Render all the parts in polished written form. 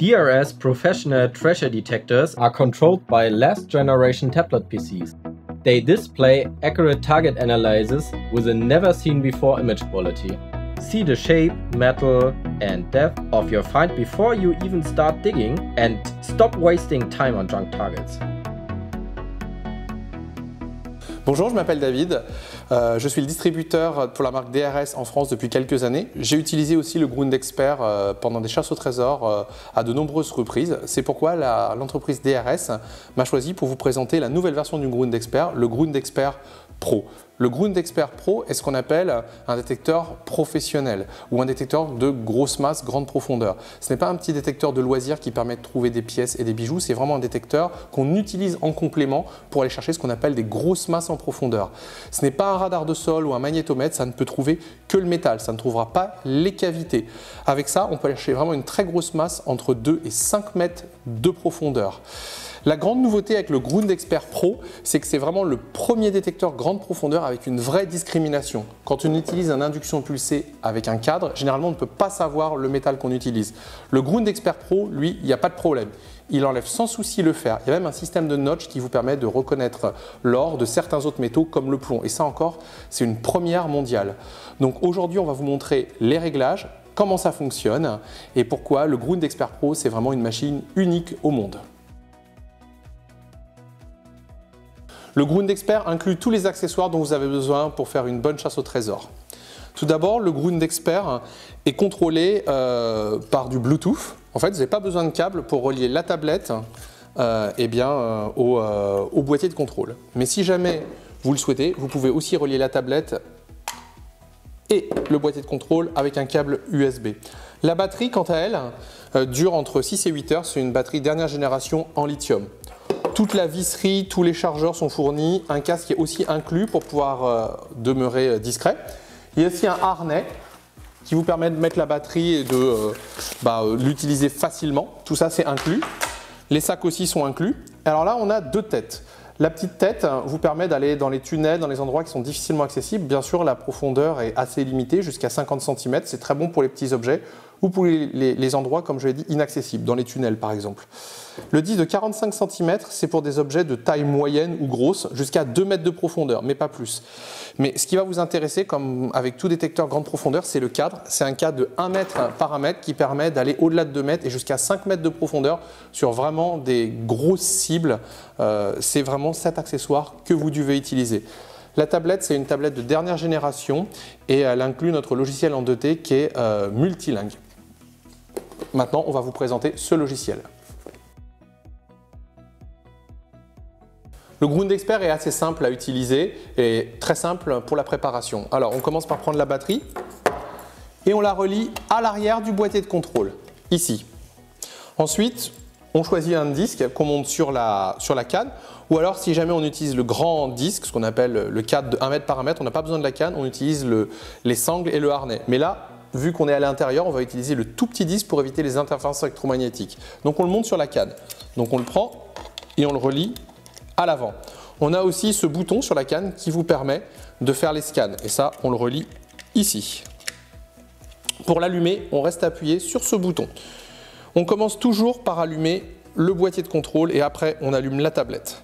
DRS professional treasure detectors are controlled by last generation tablet PCs. They display accurate target analysis with a never seen before image quality. See the shape, metal and depth of your find before you even start digging, and stop wasting time on junk targets. Bonjour, je m'appelle David, je suis le distributeur pour la marque DRS en France depuis quelques années. J'ai utilisé aussi le Grundexpert pendant des chasses au trésor à de nombreuses reprises. C'est pourquoi l'entreprise DRS m'a choisi pour vous présenter la nouvelle version du Grundexpert, le Grundexpert Pro. Le Grundexpert Pro est ce qu'on appelle un détecteur professionnel ou un détecteur de grosse masse, grande profondeur. Ce n'est pas un petit détecteur de loisirs qui permet de trouver des pièces et des bijoux, c'est vraiment un détecteur qu'on utilise en complément pour aller chercher ce qu'on appelle des grosses masses en profondeur. Ce n'est pas un radar de sol ou un magnétomètre, ça ne peut trouver que le métal, ça ne trouvera pas les cavités. Avec ça, on peut aller chercher vraiment une très grosse masse entre 2 et 5 mètres de profondeur. La grande nouveauté avec le Grundexpert Pro, c'est que c'est vraiment le premier détecteur grande profondeur avec une vraie discrimination. Quand on utilise une induction pulsée avec un cadre, généralement on ne peut pas savoir le métal qu'on utilise. Le Grundexpert Pro, lui, il n'y a pas de problème. Il enlève sans souci le fer. Il y a même un système de notch qui vous permet de reconnaître l'or de certains autres métaux comme le plomb. Et ça encore, c'est une première mondiale. Donc aujourd'hui, on va vous montrer les réglages, comment ça fonctionne et pourquoi le Grundexpert Pro, c'est vraiment une machine unique au monde. Le Grundexpert inclut tous les accessoires dont vous avez besoin pour faire une bonne chasse au trésor. Tout d'abord, le Grundexpert est contrôlé par du Bluetooth. En fait, vous n'avez pas besoin de câble pour relier la tablette au boîtier de contrôle. Mais si jamais vous le souhaitez, vous pouvez aussi relier la tablette et le boîtier de contrôle avec un câble USB. La batterie, quant à elle, dure entre 6 et 8 heures. C'est une batterie dernière génération en lithium. Toute la visserie, tous les chargeurs sont fournis, un casque est aussi inclus pour pouvoir demeurer discret. Il y a aussi un harnais qui vous permet de mettre la batterie et de l'utiliser facilement. Tout ça c'est inclus. Les sacs aussi sont inclus. Alors là on a deux têtes. La petite tête vous permet d'aller dans les tunnels, dans les endroits qui sont difficilement accessibles. Bien sûr la profondeur est assez limitée, jusqu'à 50 cm. C'est très bon pour les petits objets ou pour les endroits, comme je l'ai dit, inaccessibles, dans les tunnels par exemple. Le disque de 45 cm, c'est pour des objets de taille moyenne ou grosse, jusqu'à 2 mètres de profondeur, mais pas plus. Mais ce qui va vous intéresser, comme avec tout détecteur grande profondeur, c'est le cadre. C'est un cadre de 1 mètre par 1 mètre qui permet d'aller au-delà de 2 mètres et jusqu'à 5 mètres de profondeur sur vraiment des grosses cibles. C'est vraiment cet accessoire que vous devez utiliser. La tablette, c'est une tablette de dernière génération et elle inclut notre logiciel en 2T qui est multilingue. Maintenant, on va vous présenter ce logiciel. Le Grundexpert est assez simple à utiliser et très simple pour la préparation. Alors, on commence par prendre la batterie et on la relie à l'arrière du boîtier de contrôle, ici. Ensuite, on choisit un disque qu'on monte sur la canne, ou alors si jamais on utilise le grand disque, ce qu'on appelle le cadre de 1 mètre par 1 mètre, on n'a pas besoin de la canne, on utilise les sangles et le harnais. Mais là, vu qu'on est à l'intérieur, on va utiliser le tout petit disque pour éviter les interférences électromagnétiques. Donc on le monte sur la canne. Donc on le prend et on le relie à l'avant. On a aussi ce bouton sur la canne qui vous permet de faire les scans. Et ça, on le relie ici. Pour l'allumer, on reste appuyé sur ce bouton. On commence toujours par allumer le boîtier de contrôle et après on allume la tablette.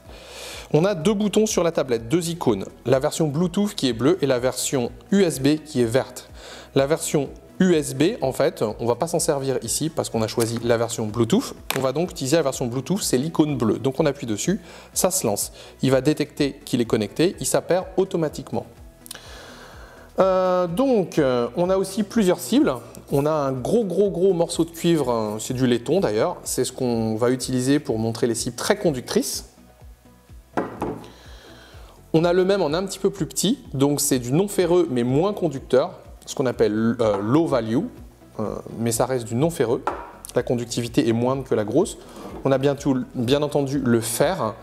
On a deux boutons sur la tablette, deux icônes. La version Bluetooth qui est bleue et la version USB qui est verte. La version USB, en fait, on ne va pas s'en servir ici parce qu'on a choisi la version Bluetooth. On va donc utiliser la version Bluetooth, c'est l'icône bleue. Donc on appuie dessus, ça se lance. Il va détecter qu'il est connecté, il s'appaire automatiquement. On a aussi plusieurs cibles. On a un gros morceau de cuivre, c'est du laiton d'ailleurs. C'est ce qu'on va utiliser pour montrer les cibles très conductrices. On a le même en un petit peu plus petit, donc c'est du non ferreux mais moins conducteur, ce qu'on appelle low value, mais ça reste du non ferreux. La conductivité est moindre que la grosse. On a bien entendu le fer,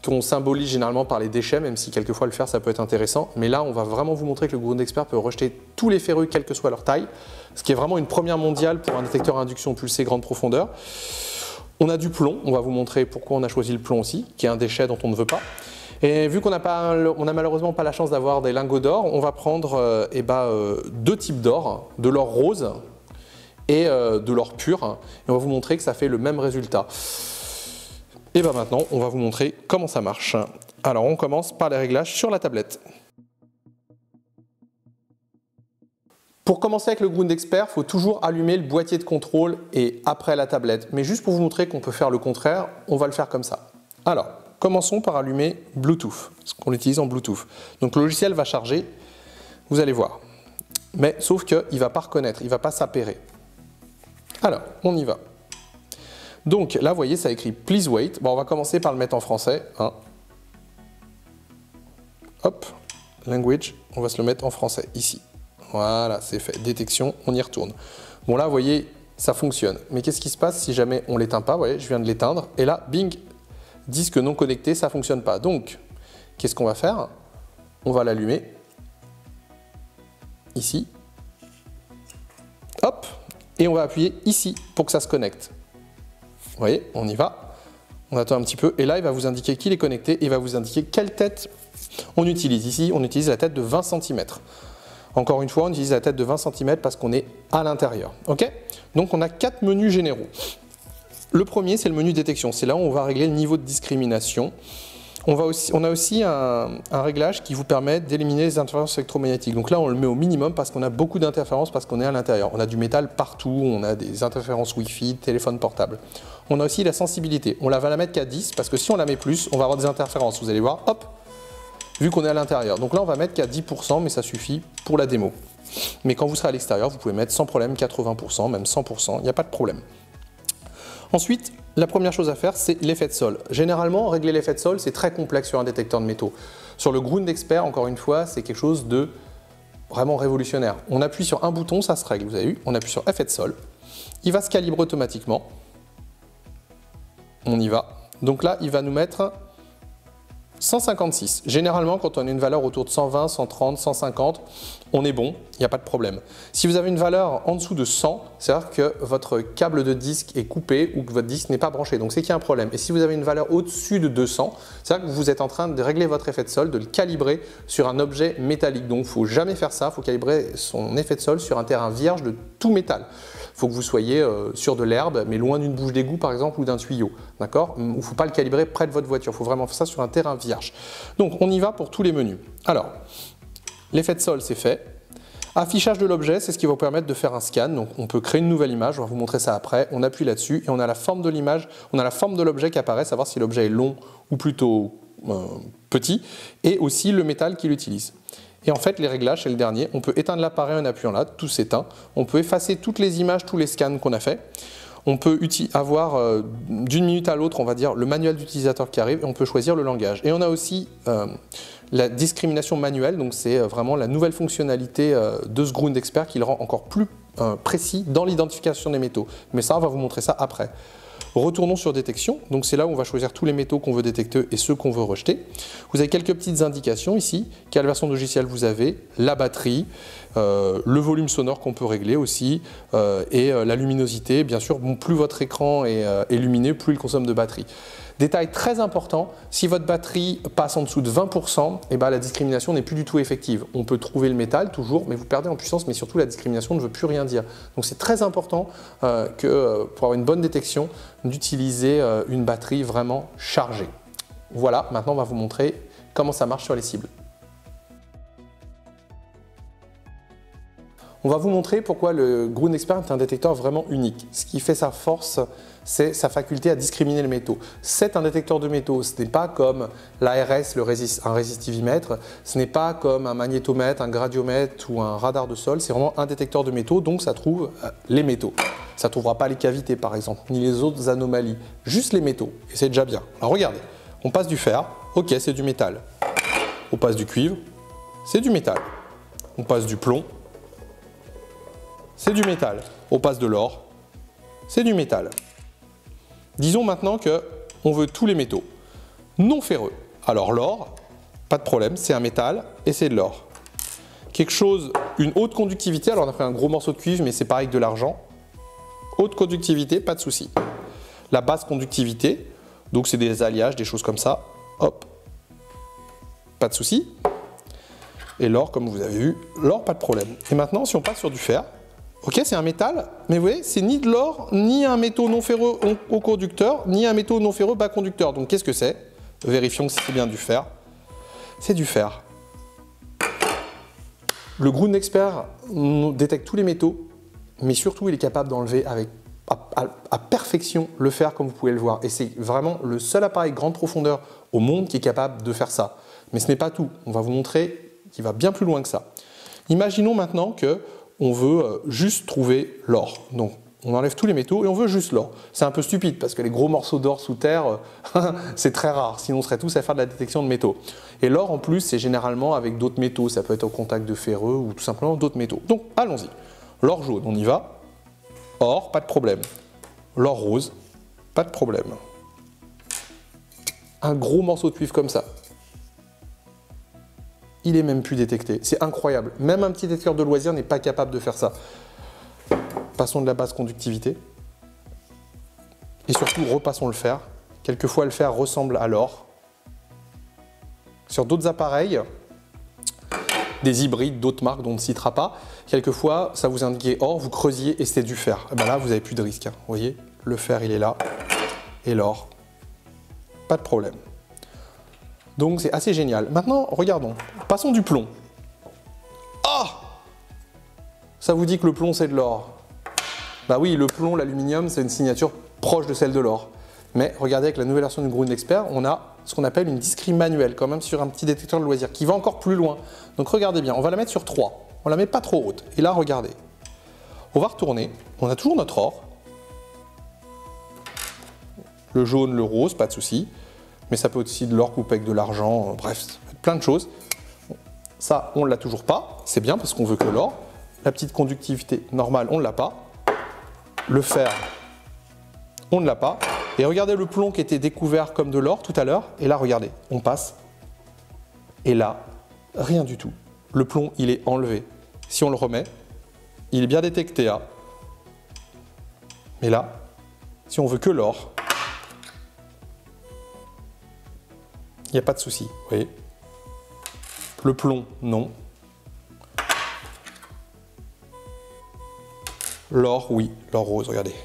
qu'on symbolise généralement par les déchets, même si quelquefois le fer ça peut être intéressant. Mais là, on va vraiment vous montrer que le Grundexpert peut rejeter tous les ferreux, quelle que soit leur taille, ce qui est vraiment une première mondiale pour un détecteur à induction pulsée grande profondeur. On a du plomb, on va vous montrer pourquoi on a choisi le plomb aussi, qui est un déchet dont on ne veut pas. Et vu qu'on n'a malheureusement pas la chance d'avoir des lingots d'or, on va prendre deux types d'or, de l'or rose et de l'or pur. Et on va vous montrer que ça fait le même résultat. Et bien maintenant, on va vous montrer comment ça marche. Alors on commence par les réglages sur la tablette. Pour commencer avec le Ground Expert, il faut toujours allumer le boîtier de contrôle et après la tablette. Mais juste pour vous montrer qu'on peut faire le contraire, on va le faire comme ça. Alors, commençons par allumer Bluetooth, parce qu'on l'utilise en Bluetooth. Donc le logiciel va charger, vous allez voir. Mais sauf qu'il ne va pas reconnaître, il ne va pas s'appairer. Alors, on y va. Donc là, vous voyez, ça écrit « Please wait ». Bon, on va commencer par le mettre en français. Hein. Hop, language, on va se le mettre en français, ici. Voilà, c'est fait. Détection, on y retourne. Bon là, vous voyez, ça fonctionne. Mais qu'est-ce qui se passe si jamais on ne l'éteint pas? Vous voyez, je viens de l'éteindre. Et là, bing, disque non connecté, ça ne fonctionne pas. Donc, qu'est-ce qu'on va faire? On va l'allumer. Ici. Hop. Et on va appuyer ici pour que ça se connecte. Vous voyez, on y va. On attend un petit peu. Et là, il va vous indiquer qu'il est connecté. Et il va vous indiquer quelle tête on utilise. Ici, on utilise la tête de 20 cm. Encore une fois, on utilise la tête de 20 cm parce qu'on est à l'intérieur. Okay, donc on a 4 menus généraux. Le premier, c'est le menu détection. C'est là où on va régler le niveau de discrimination. On a aussi un réglage qui vous permet d'éliminer les interférences électromagnétiques. Donc là, on le met au minimum parce qu'on a beaucoup d'interférences parce qu'on est à l'intérieur. On a du métal partout, on a des interférences Wi-Fi, téléphone portable. On a aussi la sensibilité. On va la mettre qu'à 10 parce que si on la met plus, on va avoir des interférences. Vous allez voir, hop, vu qu'on est à l'intérieur. Donc là, on va mettre qu'à 10%, mais ça suffit pour la démo. Mais quand vous serez à l'extérieur, vous pouvez mettre sans problème 80%, même 100%, il n'y a pas de problème. Ensuite, la première chose à faire, c'est l'effet de sol. Généralement, régler l'effet de sol, c'est très complexe sur un détecteur de métaux. Sur le Ground Expert, encore une fois, c'est quelque chose de vraiment révolutionnaire. On appuie sur un bouton, ça se règle, vous avez vu. On appuie sur effet de sol. Il va se calibrer automatiquement. On y va. Donc là, il va nous mettre 156. Généralement, quand on a une valeur autour de 120, 130, 150, on est bon, il n'y a pas de problème. Si vous avez une valeur en dessous de 100, c'est-à-dire que votre câble de disque est coupé ou que votre disque n'est pas branché, donc c'est qu'il y a un problème. Et si vous avez une valeur au-dessus de 200, c'est-à-dire que vous êtes en train de régler votre effet de sol, de le calibrer sur un objet métallique. Donc il ne faut jamais faire ça, il faut calibrer son effet de sol sur un terrain vierge de tout métal. Il faut que vous soyez sur de l'herbe, mais loin d'une bouche d'égout par exemple ou d'un tuyau. D'accord? Il ne faut pas le calibrer près de votre voiture, il faut vraiment faire ça sur un terrain vierge. Donc on y va pour tous les menus. Alors, l'effet de sol c'est fait. Affichage de l'objet, c'est ce qui va vous permettre de faire un scan. Donc on peut créer une nouvelle image, on va vous montrer ça après. On appuie là-dessus et on a la forme de l'image, on a la forme de l'objet qui apparaît, savoir si l'objet est long ou plutôt petit, et aussi le métal qu'il utilise. Et en fait, les réglages, c'est le dernier. On peut éteindre l'appareil en appuyant là, tout s'éteint. On peut effacer toutes les images, tous les scans qu'on a fait. On peut avoir d'une minute à l'autre, on va dire, le manuel d'utilisateur qui arrive et on peut choisir le langage. Et on a aussi la discrimination manuelle, donc c'est vraiment la nouvelle fonctionnalité de ce Ground Expert qui le rend encore plus précis dans l'identification des métaux. Mais ça, on va vous montrer ça après. Retournons sur détection, donc c'est là où on va choisir tous les métaux qu'on veut détecter et ceux qu'on veut rejeter. Vous avez quelques petites indications ici, quelle version de logiciel vous avez, la batterie, le volume sonore qu'on peut régler aussi et la luminosité. Bien sûr, bon, plus votre écran est lumineux, plus il consomme de batterie. Détail très important, si votre batterie passe en dessous de 20%, eh ben, la discrimination n'est plus du tout effective. On peut trouver le métal toujours, mais vous perdez en puissance, mais surtout la discrimination ne veut plus rien dire. Donc c'est très important que pour avoir une bonne détection, d'utiliser une batterie vraiment chargée. Voilà, maintenant on va vous montrer comment ça marche sur les cibles. On va vous montrer pourquoi le Ground Expert est un détecteur vraiment unique. Ce qui fait sa force, c'est sa faculté à discriminer les métaux. C'est un détecteur de métaux, ce n'est pas comme l'ARS, un résistivimètre, ce n'est pas comme un magnétomètre, un gradiomètre ou un radar de sol, c'est vraiment un détecteur de métaux, donc ça trouve les métaux. Ça ne trouvera pas les cavités par exemple, ni les autres anomalies, juste les métaux, et c'est déjà bien. Alors regardez, on passe du fer, ok c'est du métal. On passe du cuivre, c'est du métal. On passe du plomb, c'est du métal. On passe de l'or, c'est du métal. Disons maintenant qu'on veut tous les métaux non ferreux. Alors l'or, pas de problème, c'est un métal et c'est de l'or. Quelque chose, une haute conductivité, alors on a pris un gros morceau de cuivre mais c'est pareil que de l'argent. Haute conductivité, pas de souci. La basse conductivité, donc c'est des alliages, des choses comme ça, hop, pas de souci. Et l'or, comme vous avez vu, l'or, pas de problème. Et maintenant, si on passe sur du fer, Ok, c'est un métal, mais vous voyez, c'est ni de l'or, ni un métaux non ferreux haut conducteur, ni un métaux non ferreux bas conducteur. Donc qu'est-ce que c'est? Vérifions si c'est bien du fer. C'est du fer. Le Ground Expert détecte tous les métaux, mais surtout il est capable d'enlever à perfection le fer, comme vous pouvez le voir. Et c'est vraiment le seul appareil grande profondeur au monde qui est capable de faire ça. Mais ce n'est pas tout. On va vous montrer qu'il va bien plus loin que ça. Imaginons maintenant que on veut juste trouver l'or. Donc, on enlève tous les métaux et on veut juste l'or. C'est un peu stupide parce que les gros morceaux d'or sous terre, c'est très rare. Sinon, on serait tous à faire de la détection de métaux. Et l'or, en plus, c'est généralement avec d'autres métaux. Ça peut être au contact de ferreux ou tout simplement d'autres métaux. Donc, allons-y. L'or jaune, on y va. Or, pas de problème. L'or rose, pas de problème. Un gros morceau de cuivre comme ça. Il est même plus détecté. C'est incroyable. Même un petit détecteur de loisirs n'est pas capable de faire ça. Passons de la basse conductivité. Et surtout, repassons le fer. Quelquefois, le fer ressemble à l'or. Sur d'autres appareils, des hybrides, d'autres marques dont on ne citera pas, quelquefois, ça vous indiquait or, vous creusiez et c'était du fer. Et ben là, vous n'avez plus de risque. Vous voyez, le fer, il est là. Et l'or, pas de problème. Donc c'est assez génial. Maintenant, regardons. Passons du plomb. Ah! Ça vous dit que le plomb, c'est de l'or. Bah oui, le plomb, l'aluminium, c'est une signature proche de celle de l'or. Mais regardez, avec la nouvelle version du Ground Expert, on a ce qu'on appelle une discrete manuelle, quand même sur un petit détecteur de loisirs, qui va encore plus loin. Donc regardez bien, on va la mettre sur 3. On la met pas trop haute. Et là, regardez. On va retourner. On a toujours notre or. Le jaune, le rose, pas de souci. Mais ça peut être aussi de l'or coupé avec de l'argent, bref, plein de choses. Ça, on ne l'a toujours pas, c'est bien parce qu'on veut que l'or. La petite conductivité normale, on ne l'a pas. Le fer, on ne l'a pas. Et regardez le plomb qui était découvert comme de l'or tout à l'heure. Et là, regardez, on passe. Et là, rien du tout. Le plomb, il est enlevé. Si on le remet, il est bien détecté à. Mais là, si on veut que l'or, il n'y a pas de souci, vous voyez. Le plomb, non. L'or, oui. L'or rose, regardez.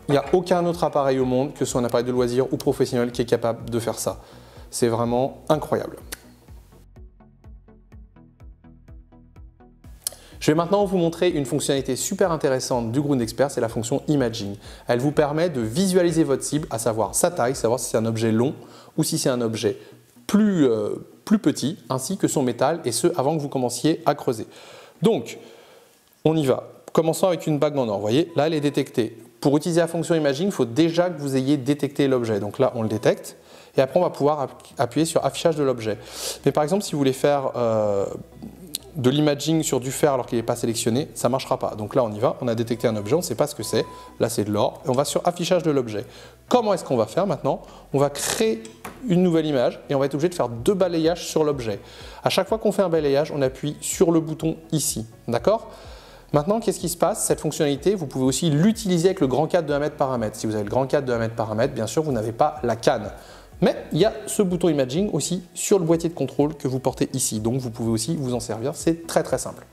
Il n'y a aucun autre appareil au monde, que ce soit un appareil de loisir ou professionnel, qui est capable de faire ça. C'est vraiment incroyable. Je vais maintenant vous montrer une fonctionnalité super intéressante du Ground Expert, c'est la fonction Imaging. Elle vous permet de visualiser votre cible, à savoir sa taille, savoir si c'est un objet long ou si c'est un objet plus petit, ainsi que son métal, et ce, avant que vous commenciez à creuser. Donc, on y va. Commençons avec une bague en or. Vous voyez, là, elle est détectée. Pour utiliser la fonction Imaging, il faut déjà que vous ayez détecté l'objet. Donc là, on le détecte. Et après, on va pouvoir appuyer sur Affichage de l'objet. Mais par exemple, si vous voulez faire de l'imaging sur du fer alors qu'il n'est pas sélectionné, ça ne marchera pas. Donc là, on y va, on a détecté un objet, on ne sait pas ce que c'est. Là, c'est de l'or. Et on va sur Affichage de l'objet. Comment est-ce qu'on va faire maintenant? On va créer une nouvelle image et on va être obligé de faire 2 balayages sur l'objet. À chaque fois qu'on fait un balayage, on appuie sur le bouton ici. D'accord? Maintenant, qu'est-ce qui se passe? Cette fonctionnalité, vous pouvez aussi l'utiliser avec le grand cadre de 1 mètre par 1 mètre. Si vous avez le grand cadre de 1 mètre par 1 mètre, bien sûr, vous n'avez pas la canne. Mais il y a ce bouton Imaging aussi sur le boîtier de contrôle que vous portez ici. Donc vous pouvez aussi vous en servir, c'est très très simple.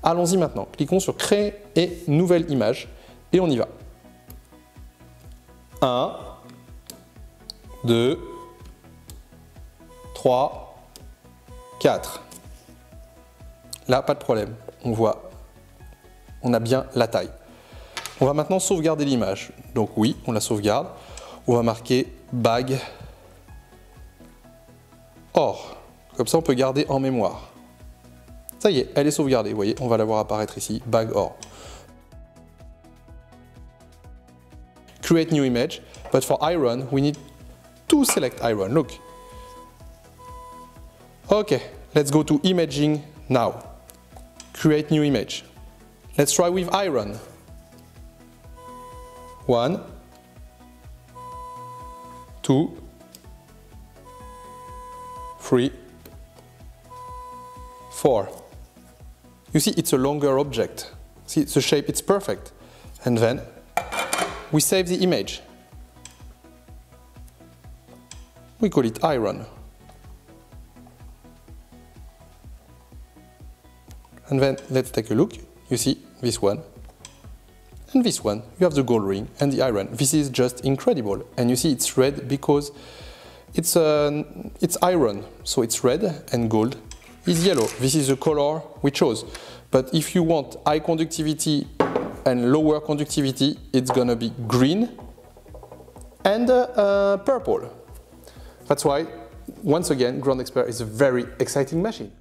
Allons-y maintenant, cliquons sur Créer et Nouvelle image et on y va. 1, 2, 3, 4. Là, pas de problème, on voit, on a bien la taille. On va maintenant sauvegarder l'image. Donc oui, on la sauvegarde. On va marquer bague or. Comme ça, on peut garder en mémoire. Ça y est, elle est sauvegardée. Vous voyez, on va la voir apparaître ici, bague or. Create new image, but for iron, we need to select iron. Look. Okay, let's go to imaging now. Create new image. Let's try with iron. 1, 2, 3, 4. You see, it's a longer object. See, the shape, it's perfect. And then we save the image. We call it iron. And then let's take a look. You see this one and this one. You have the gold ring and the iron. This is just incredible. And you see it's red because it's iron, so it's red, and gold is yellow. This is the color we chose. But if you want high conductivity and lower conductivity, it's gonna be green and purple. That's why, once again, Ground Expert is a very exciting machine.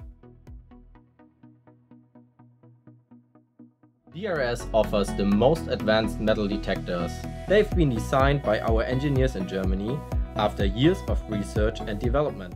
DRS offers the most advanced metal detectors. They've been designed by our engineers in Germany after years of research and development.